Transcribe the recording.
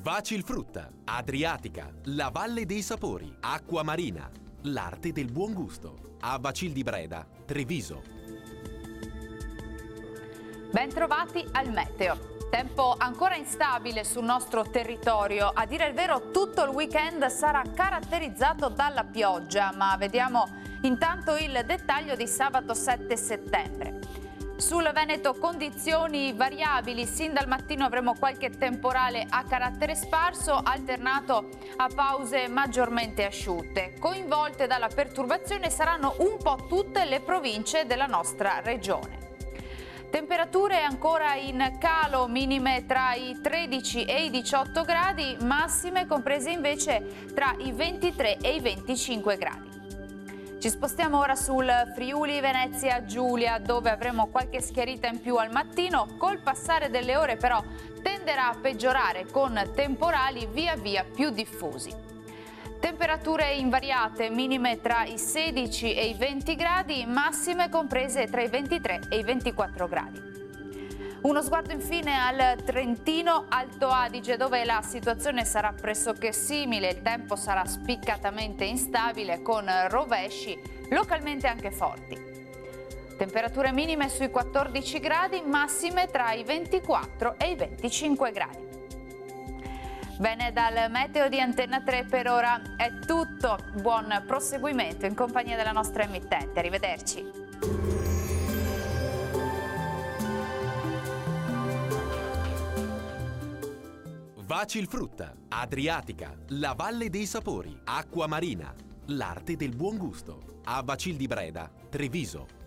Vacilfrutta, Adriatica, la Valle dei Sapori, Acqua Marina, l'arte del buon gusto. A Vacil di Breda, Treviso. Bentrovati al meteo. Tempo ancora instabile sul nostro territorio. A dire il vero, tutto il weekend sarà caratterizzato dalla pioggia, ma vediamo intanto il dettaglio di sabato 7 settembre. Sul Veneto condizioni variabili, sin dal mattino avremo qualche temporale a carattere sparso alternato a pause maggiormente asciutte. Coinvolte dalla perturbazione saranno un po' tutte le province della nostra regione. Temperature ancora in calo, minime tra i 13 e i 18 gradi, massime comprese invece tra i 23 e i 25 gradi. Ci spostiamo ora sul Friuli Venezia Giulia, dove avremo qualche schiarita in più al mattino. Col passare delle ore però tenderà a peggiorare con temporali via via più diffusi. Temperature invariate, minime tra i 16 e i 20 gradi, massime comprese tra i 23 e i 24 gradi. Uno sguardo infine al Trentino Alto Adige, dove la situazione sarà pressoché simile, il tempo sarà spiccatamente instabile con rovesci localmente anche forti. Temperature minime sui 14 gradi, massime tra i 24 e i 25 gradi. Bene, dal meteo di Antenna 3 per ora è tutto. Buon proseguimento in compagnia della nostra emittente. Arrivederci. Vacilfrutta, Adriatica, la Valle dei Sapori, Acqua Marina, l'arte del buon gusto. A Vacil di Breda, Treviso.